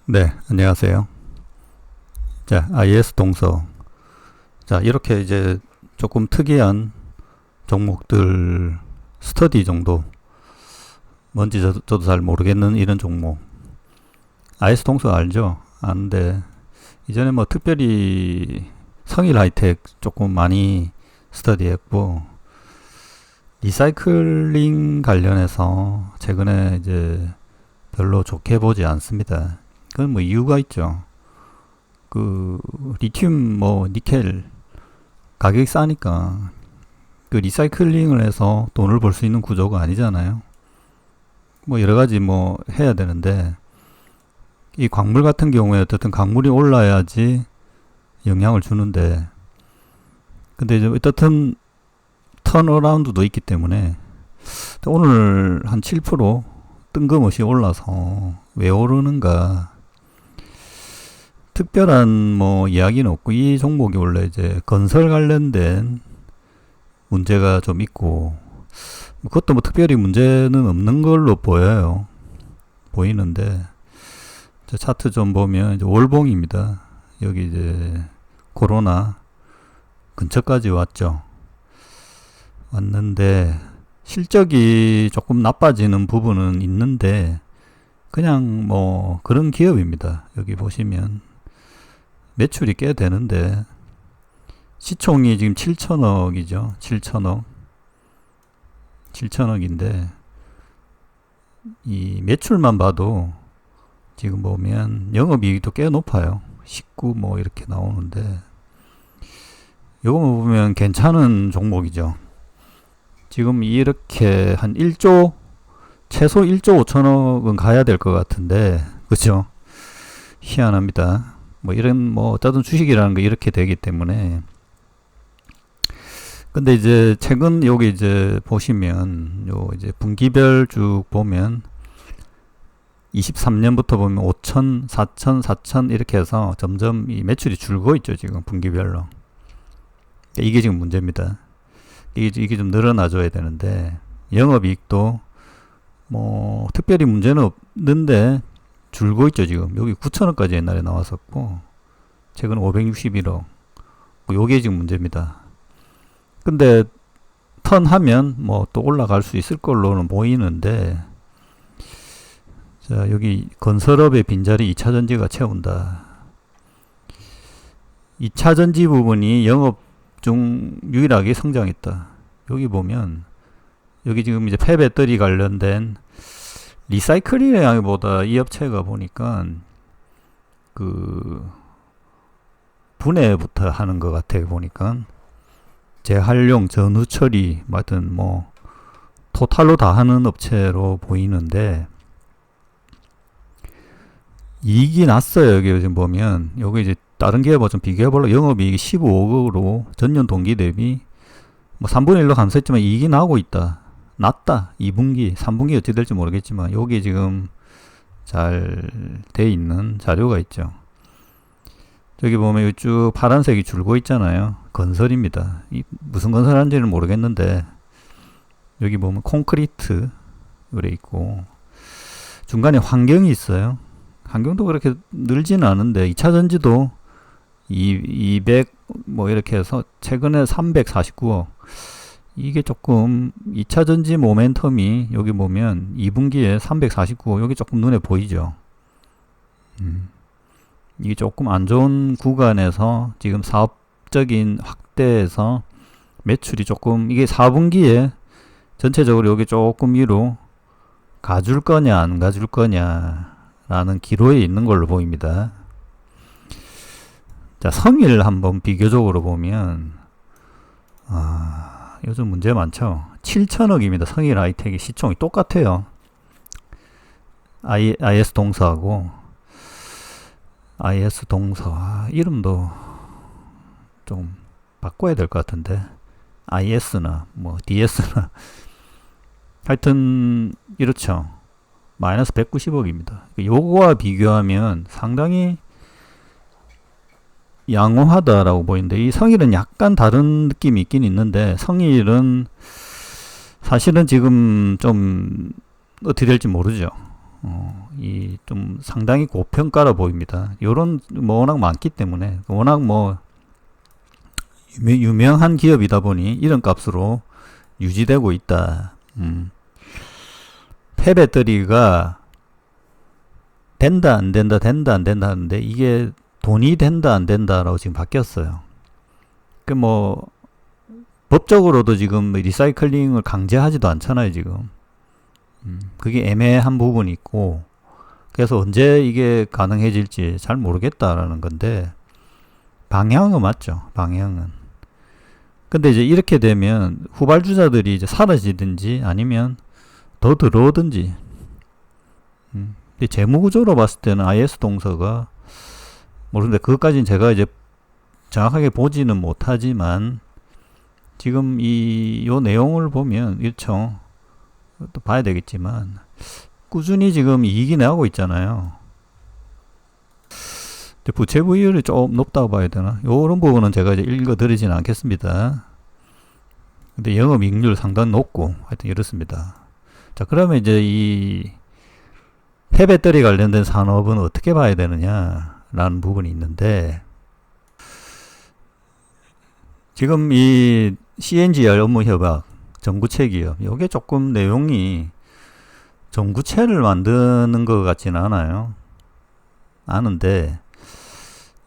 네, 안녕하세요. 자, IS 동서. 자, 이렇게 이제 조금 특이한 종목들 스터디 정도. 뭔지 저도 잘 모르겠는 이런 종목. IS 동서 알죠? 아는데, 이전에 뭐 특별히 성일 하이텍 조금 많이 스터디 했고, 리사이클링 관련해서 최근에 이제 별로 좋게 보지 않습니다. 그건 뭐 이유가 있죠. 그 리튬 뭐 니켈 가격이 싸니까 그 리사이클링을 해서 돈을 벌 수 있는 구조가 아니잖아요. 뭐 여러 가지 뭐 해야 되는데 이 광물 같은 경우에 어쨌든 광물이 올라야지 영향을 주는데 근데 이제 어떻든 턴어라운드도 있기 때문에 오늘 한 7% 뜬금없이 올라서 왜 오르는가 특별한 뭐 이야기는 없고 이 종목이 원래 이제 건설 관련된 문제가 좀 있고 그것도 뭐 특별히 문제는 없는 걸로 보여요. 보이는데 저 차트 좀 보면 이제 월봉입니다. 여기 이제 코로나 근처까지 왔죠. 왔는데 실적이 조금 나빠지는 부분은 있는데 그냥 뭐 그런 기업입니다. 여기 보시면 매출이 꽤 되는데 시총이 지금 7천억이죠. 7천억. 7천억인데 이 매출만 봐도 지금 보면 영업이익도 꽤 높아요. 19 뭐 이렇게 나오는데 요거만 보면 괜찮은 종목이죠. 지금 이렇게 한 1조 최소 1조 5천억은 가야 될 것 같은데 그죠? 희한합니다. 뭐 이런 뭐 어쨌든 주식이라는 게 이렇게 되기 때문에 근데 이제 최근 여기 이제 보시면 요 이제 분기별 쭉 보면 23년부터 보면 5천, 4천, 4천 이렇게 해서 점점 이 매출이 줄고 있죠 지금 분기별로. 이게 지금 문제입니다. 이게 좀 늘어나줘야 되는데 영업이익도 뭐 특별히 문제는 없는데 줄고 있죠 지금. 여기 9천원까지 옛날에 나왔었고 최근 561억 뭐 요게 지금 문제입니다. 근데 턴하면 뭐 또 올라갈 수 있을 걸로는 보이는데 자 여기 건설업의 빈자리 2차전지가 채운다. 2차전지 부분이 영업 중 유일하게 성장했다. 여기 보면 여기 지금 이제 폐배터리 관련된 리사이클이라기보다 이 업체가 보니까 그 분해부터 하는 것 같아 보니까 재활용, 전후 처리, 하여튼 뭐 토탈로 다 하는 업체로 보이는데 이익이 났어요. 여기 요즘 보면 여기 이제 다른 기업과 좀 비교해보려 영업이익이 15억으로 전년 동기 대비 뭐 3분의 1로 감소했지만 이익이 나고 있다. 낮다. 2분기, 3분기 어찌 될지 모르겠지만 여기 지금 잘 돼 있는 자료가 있죠. 저기 보면 쭉 파란색이 줄고 있잖아요. 건설입니다. 무슨 건설하는지는 모르겠는데 여기 보면 콘크리트 그래 있고 중간에 환경이 있어요. 환경도 그렇게 늘지는 않은데 2차 전지도 200 뭐 이렇게 해서 최근에 349억 이게 조금 2차 전지 모멘텀이 여기 보면 2분기에 349억 여기 조금 눈에 보이죠. 이게 조금 안 좋은 구간에서 지금 사업적인 확대에서 매출이 조금 이게 4분기에 전체적으로 여기 조금 위로 가줄 거냐 안 가줄 거냐 라는 기로에 있는 걸로 보입니다. 자, 성일 한번 비교적으로 보면 요즘 문제 많죠. 7천억입니다. 성일 하이텍의 시총이 똑같아요. IS 동서하고 IS 동서 이름도 좀 바꿔야 될 것 같은데 IS나 뭐 DS나 하여튼 이렇죠. 마이너스 190억입니다. 요거와 비교하면 상당히 양호하다라고 보이는데 이 성일은 약간 다른 느낌이 있긴 있는데 성일은 사실은 지금 좀 어떻게 될지 모르죠. 이 좀 상당히 고평가라 보입니다. 요런 뭐 워낙 많기 때문에 워낙 뭐 유명한 기업이다 보니 이런 값으로 유지되고 있다. 폐배터리가 된다 안 된다 된다 안 된다 하는데 이게 돈이 된다 안 된다라고 지금 바뀌었어요. 그 뭐 법적으로도 지금 리사이클링을 강제하지도 않잖아요 지금. 그게 애매한 부분이 있고 그래서 언제 이게 가능해질지 잘 모르겠다라는 건데 방향은 맞죠. 방향은. 근데 이제 이렇게 되면 후발주자들이 이제 사라지든지 아니면 더 들어오든지. 근데 재무구조로 봤을 때는 IS 동서가 모르는데 그것까지는 제가 이제 정확하게 보지는 못하지만 지금 요 내용을 보면 일청 또 봐야 되겠지만 꾸준히 지금 이익이 나오고 있잖아요. 부채 부위율이 좀 높다고 봐야 되나? 요런 부분은 제가 이제 읽어드리지는 않겠습니다. 근데 영업이익률 상당히 높고 하여튼 이렇습니다. 자, 그러면 이제 이 폐배터리 관련된 산업은 어떻게 봐야 되느냐라는 부분이 있는데 지금 이 CNGR 업무 협약 전구체 기업 요게 조금 내용이 전구체를 만드는 것 같지는 않아요. 아는데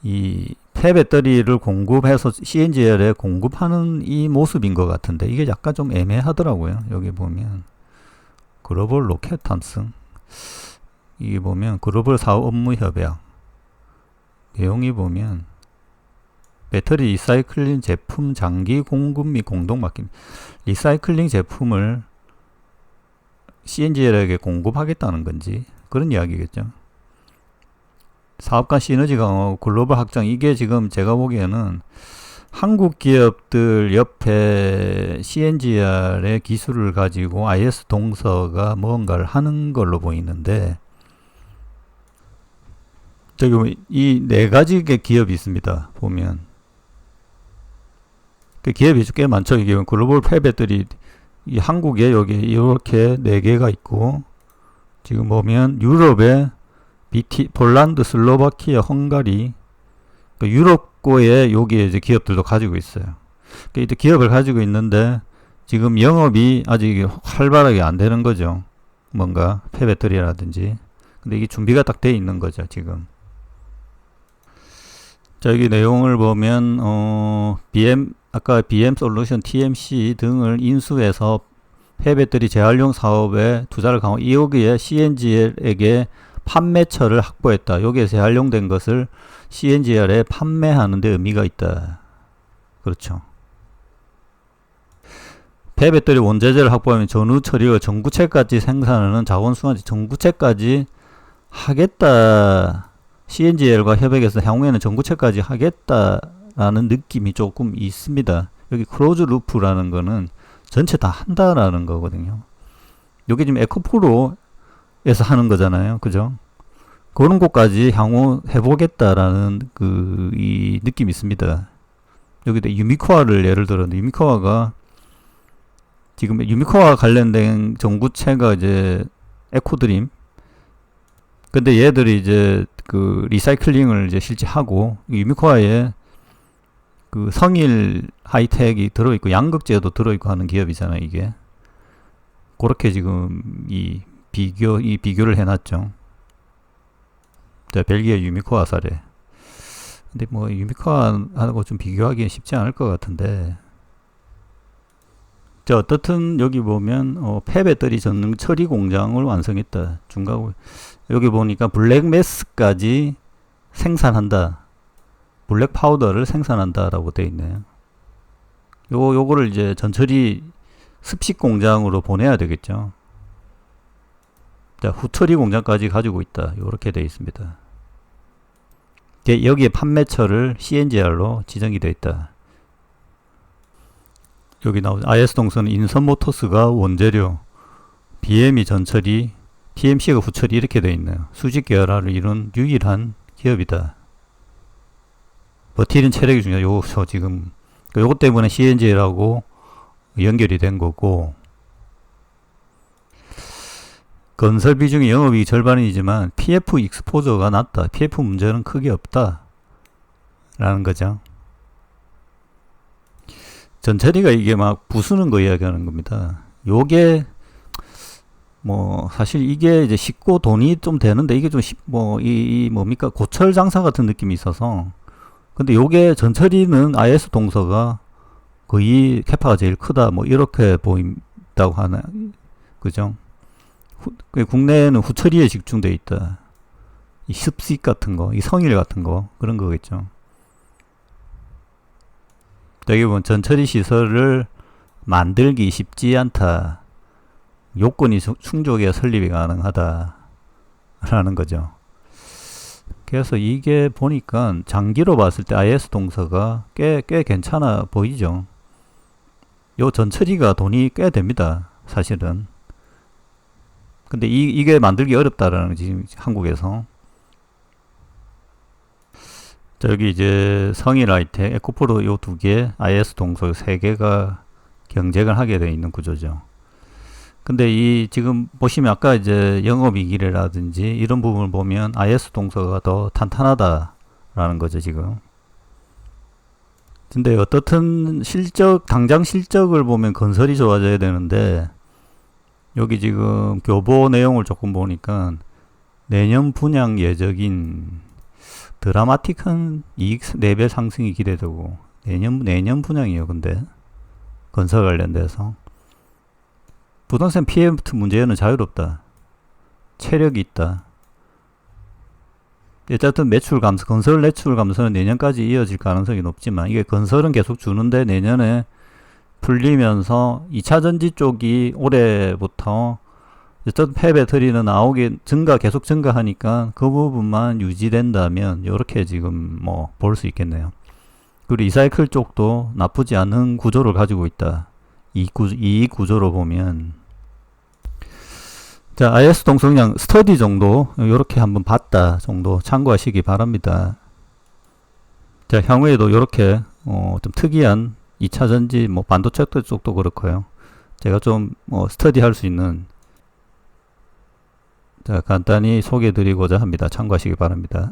이 폐배터리를 공급해서 CNGR에 공급하는 이 모습인 것 같은데 이게 약간 좀 애매하더라고요. 여기 보면 글로벌 로켓 탐승 이게 보면 글로벌 사업 업무 협약 내용이 보면 배터리 리사이클링 제품 장기 공급 및 공동 맡김 리사이클링 제품을 CNGL에게 공급하겠다는 건지 그런 이야기겠죠. 사업 간 시너지 강화 글로벌 확장 이게 지금 제가 보기에는 한국 기업들 옆에 CNGR의 기술을 가지고 IS 동서가 뭔가를 하는 걸로 보이는데 저기 이 네 가지의 기업이 있습니다. 보면 그 기업이 꽤 많죠. 이게 글로벌 폐배터리 이 한국에 여기 이렇게 네 개가 있고 지금 보면 유럽에 폴란드, 슬로바키아, 헝가리 그 유럽고에 여기에 이제 기업들도 가지고 있어요. 이제 기업을 가지고 있는데 지금 영업이 아직 활발하게 안 되는 거죠. 뭔가 폐배터리라든지. 근데 이게 준비가 딱 돼 있는 거죠 지금. 자, 여기 내용을 보면 아까 BM 솔루션, TMC 등을 인수해서 폐배터리 재활용 사업에 투자를 강화. 여기에 CNGL에게 판매처를 확보했다. 여기에 재활용된 것을 CNGL에 판매하는 데 의미가 있다. 그렇죠. 폐배터리 원재재를 확보하면 전후 처리와 전구체까지 생산하는 자원순환 전구체까지 하겠다. CNGL과 협약해서 향후에는 전구체까지 하겠다라는 느낌이 조금 있습니다. 여기 클로즈 루프라는 거는 전체 다 한다라는 거거든요. 여기 지금 에코프로에서 하는 거잖아요. 그죠? 그런 것까지 향후 해보겠다라는 이 느낌이 있습니다. 여기다 유미코아를 예를 들었는데 유미코아가 지금 유미코아 관련된 전구체가 이제 에코드림 근데 얘들이 이제 그 리사이클링을 이제 실제 하고 유미코아에 그 성일 하이텍이 들어있고 양극재도 들어있고 하는 기업이잖아요 이게. 그렇게 지금 이 비교를 해놨죠. 자, 벨기에 유미코아 사례. 근데 뭐 유미코아하고 좀 비교하기는 쉽지 않을 것 같은데. 자, 어떻든 여기 보면 폐배터리 전능 처리 공장을 완성했다. 중가고 여기 보니까 블랙매스까지 생산한다. 블랙 파우더를 생산한다라고 되어 있네요. 요거를 이제 전처리 습식 공장으로 보내야 되겠죠. 자, 후처리 공장까지 가지고 있다. 요렇게 되어 있습니다. 여기에 판매처를 CNGR로 지정이 되어 있다. 여기 나오죠. IS 동서는 인선모터스가 원재료, BM이 전처리, TMC가 후처리 이렇게 되어 있네요. 수직 계열화를 이룬 유일한 기업이다. 버티는 체력이 중요해요. 요거 지금 요것 때문에 CNG라고 연결이 된 거고 건설 비중이 영업이익 절반이지만 PF 익스포저가 낮다. PF 문제는 크게 없다. 라는 거죠. 전체리가 이게 막 부수는 거 이야기하는 겁니다. 요게 뭐 사실 이게 이제 쉽고 돈이 좀 되는데 이게 좀 뭡니까 고철 장사 같은 느낌이 있어서 근데 요게 전처리는 IS 동서가 거의 캐파가 제일 크다 뭐 이렇게 보인다고 하나 그죠? 국내에는 후처리에 집중돼 있다. 이 습식 같은 거, 이 성일 같은 거 그런 거겠죠. 여기 보면 전처리 시설을 만들기 쉽지 않다. 요건이 충족해야 설립이 가능하다. 라는 거죠. 그래서 이게 보니까 장기로 봤을 때 IS 동서가 꽤 괜찮아 보이죠. 요 전처리가 돈이 꽤 됩니다. 사실은. 근데 이게 만들기 어렵다라는 거지, 지금 한국에서. 저기 이제 성일 하이텍, 에코프로 요 두 개, IS 동서 세 개가 경쟁을 하게 돼 있는 구조죠. 근데 이 지금 보시면 아까 이제 영업이익이라든지 이런 부분을 보면 IS 동서가 더 탄탄하다라는 거죠, 지금. 근데 어떻든 당장 실적을 보면 건설이 좋아져야 되는데 여기 지금 교보 내용을 조금 보니까 내년 분양 예정인 드라마틱한 이익 4배 상승이 기대되고 내년 분양이에요. 근데 건설 관련돼서 부동산 PF 문제에는 자유롭다. 체력이 있다. 어쨌든 매출 감소, 건설 매출 감소는 내년까지 이어질 가능성이 높지만 이게 건설은 계속 주는데 내년에 풀리면서 2차전지 쪽이 올해부터 어쨌든 폐 배터리는 나오게 계속 증가하니까 그 부분만 유지된다면 이렇게 지금 뭐 볼 수 있겠네요. 그리고 리사이클 쪽도 나쁘지 않은 구조를 가지고 있다. 이익 구조로 보면 자, IS 동서 그냥 스터디 정도 이렇게 한번 봤다 정도 참고하시기 바랍니다. 자, 향후에도 이렇게 좀 특이한 2차전지 뭐 반도체 쪽도 그렇고요. 제가 좀 스터디 할 수 있는 자, 간단히 소개해 드리고자 합니다. 참고하시기 바랍니다.